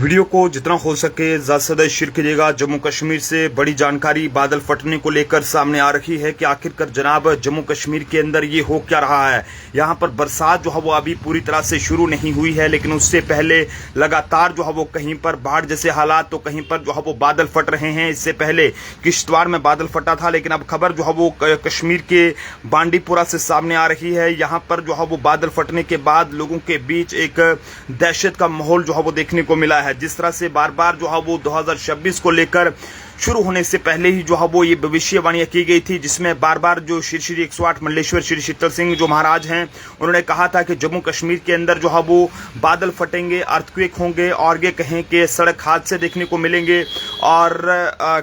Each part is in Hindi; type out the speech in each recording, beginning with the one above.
वीडियो को जितना हो सके ज़्यादा से ज़्यादा शेयर कीजिएगा। जम्मू कश्मीर से बड़ी जानकारी बादल फटने को लेकर सामने आ रही है कि आखिरकार जनाब जम्मू कश्मीर के अंदर ये हो क्या रहा है। यहाँ पर बरसात जो है वो अभी पूरी तरह से शुरू नहीं हुई है, लेकिन उससे पहले लगातार जो है वो कहीं पर बाढ़ जैसे हालात तो कहीं पर जो है वो बादल फट रहे हैं। इससे पहले किश्तवाड़ में बादल फटा था, लेकिन अब खबर जो है वो कश्मीर के बांडीपुरा से सामने आ रही है। यहाँ पर जो है वो बादल फटने के बाद लोगों के बीच एक दहशत का माहौल जो है वो देखने को मिला है। जिस तरह से बार बार जो है वो 2026 को लेकर शुरू होने से पहले ही जो है वो ये भविष्यवाणियां की गई थी, जिसमें बार बार जो श्री 108 मंडलेश्वर श्री शीतल सिंह जो महाराज हैं उन्होंने कहा था कि जम्मू कश्मीर के अंदर जो है वो बादल फटेंगे, अर्थक्वेक होंगे और ये कहें कि सड़क हादसे देखने को मिलेंगे और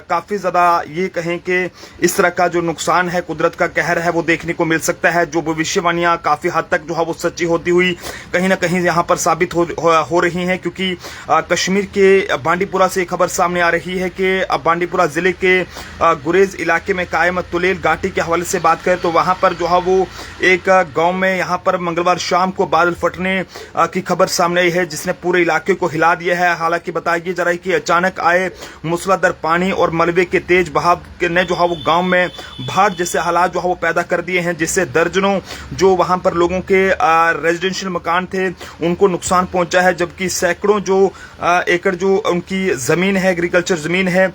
काफ़ी ज़्यादा ये कहें कि इस तरह का जो नुकसान है, कुदरत का कहर है वो देखने को मिल सकता है। जो भविष्यवाणियां काफ़ी हद तक जो है वो सच्ची होती हुई कहीं ना कहीं यहाँ पर साबित हो रही हैं, क्योंकि कश्मीर के बांडीपुरा से खबर सामने आ रही है कि बांडीपुरा जिले के गुरेज इलाके में कायम तुलेल घाटी के हवाले से बात करें तो वहां पर जो है वो एक गांव में यहां पर मंगलवार शाम को बादल फटने की खबर सामने आई है, जिसने पूरे इलाके को हिला दिया है। हालांकि बताया जा रहा है कि अचानक आए मूसलाधार पानी और मलबे के तेज बहाव ने जो है वो गांव में बाढ़ जैसे हालात जो है वो पैदा कर दिए हैं, जिससे दर्जनों जो वहां पर लोगों के रेजिडेंशियल मकान थे उनको नुकसान पहुंचा है, जबकि सैकड़ों जो एकड़ जो उनकी जमीन है, एग्रीकल्चर जमीन है,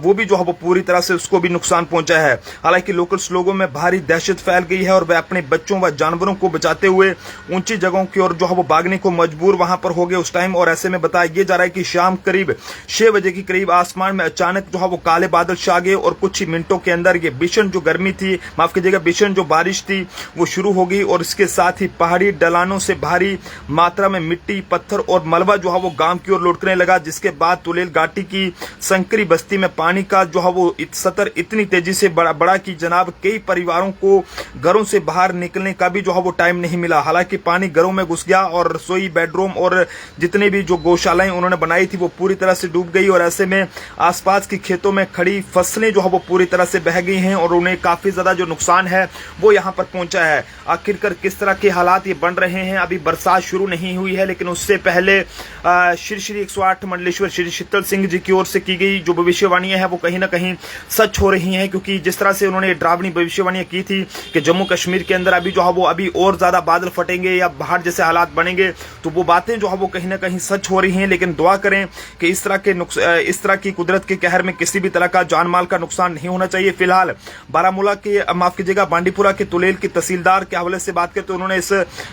वो भी जो है वो पूरी तरह से उसको भी नुकसान पहुंचा है। हालांकि लोकल्स लोगों में भारी दहशत फैल गई है और वे अपने बच्चों व जानवरों को बचाते हुए ऊंची जगहों की ओर जो है वो भागने को मजबूर वहां पर हो गए उस टाइम। और ऐसे में बताया जा रहा है कि शाम करीब 6 बजे के करीब आसमान में अचानक जो है वो काले बादल छा गए और कुछ ही मिनटों के अंदर ये भीषण जो गर्मी थी, माफ कीजिएगा भीषण जो बारिश थी वो शुरू हो गई और इसके साथ ही पहाड़ी ढलानों से भारी मात्रा में मिट्टी, पत्थर और मलबा जो है वो गांव की ओर लुढ़कने लगा, जिसके बाद तुलेल घाटी की संकरी बस्ती में पानी का जो है वो सतर इतनी तेजी से बढ़ा कि जनाब कई परिवारों को घरों से बाहर निकलने का भी जो है वो टाइम नहीं मिला। हालांकि पानी घरों में घुस गया और रसोई, बेडरूम और जितने भी जो गौशालाएं उन्होंने बनाई थी वो पूरी तरह से डूब गई और ऐसे में आसपास के खेतों में खड़ी फसलें जो है वो पूरी तरह से बह गई हैं और उन्हें काफी ज्यादा जो नुकसान है वो यहाँ पर पहुंचा है। आखिरकार किस तरह के हालात ये बन रहे हैं, अभी बरसात शुरू नहीं हुई है, लेकिन उससे पहले श्री 108 मंडलेश्वर श्री शीतल सिंह जी की ओर से की गई जो भविष्यवाणियां है वो कहीं ना कहीं सच हो रही हैं, क्योंकि जिस तरह से उन्होंने डरावनी भविष्यवाणियां की थी कि जम्मू कश्मीर के अंदर अभी जो है वो अभी और ज्यादा बादल फटेंगे या बाहर जैसे हालात बनेंगे, तो वो बातें जो है वो कहीं ना कहीं सच हो रही हैं। लेकिन दुआ करें कि इस तरह की कुदरत के कहर में किसी भी तरह का जान माल का नुकसान नहीं होना चाहिए। फिलहाल बारामूला के माफ कीजिएगा बांडीपुरा के तुलेल के तहसीलदार के हवाले से बात करें तो उन्होंने इस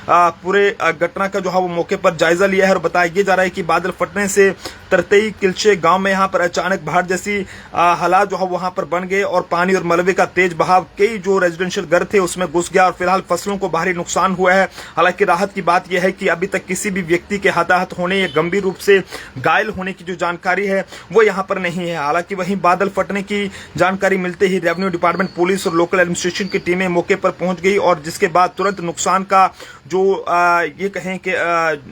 पूरे घटना का जो है वो मौके पर जायजा लिया है और बताया जा रहा है कि बादल फटने से तरतई किलचे गांव में यहाँ पर अचानक बाढ़ जैसी हालात जो है वहां पर बन गए और पानी और मलबे का तेज बहाव कई जो रेजिडेंशियल घर थे उसमें घुस गया और फिलहाल फसलों को भारी नुकसान हुआ है। हालांकि राहत की बात यह है कि अभी तक किसी भी व्यक्ति के हताहत होने या गंभीर रूप से घायल होने की जो जानकारी है वो यहाँ पर नहीं है। हालांकि वहीं बादल फटने की जानकारी मिलते ही रेवेन्यू डिपार्टमेंट, पुलिस और लोकल एडमिनिस्ट्रेशन की टीमें मौके पर पहुंच गई और जिसके बाद तुरंत नुकसान का जो ये कहें कि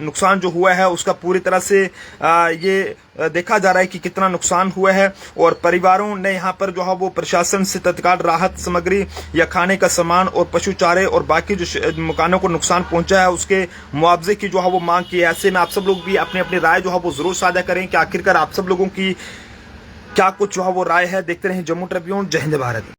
नुकसान जो हुआ है उसका पूरी तरह से ये देखा जा रहा है कि कितना नुकसान हुआ है और परिवारों ने यहाँ पर जो है वो प्रशासन से तत्काल राहत सामग्री या खाने का सामान और पशु चारे और बाकी जो मकानों को नुकसान पहुंचा है उसके मुआवजे की जो है वो मांग की है। ऐसे में आप सब लोग भी अपनी अपनी राय जो है वो जरूर साझा करें कि आखिरकार आप सब लोगों की क्या कुछ जो है वो राय है। देखते रहें जम्मू ट्रिब्यून। जय हिंद भारत।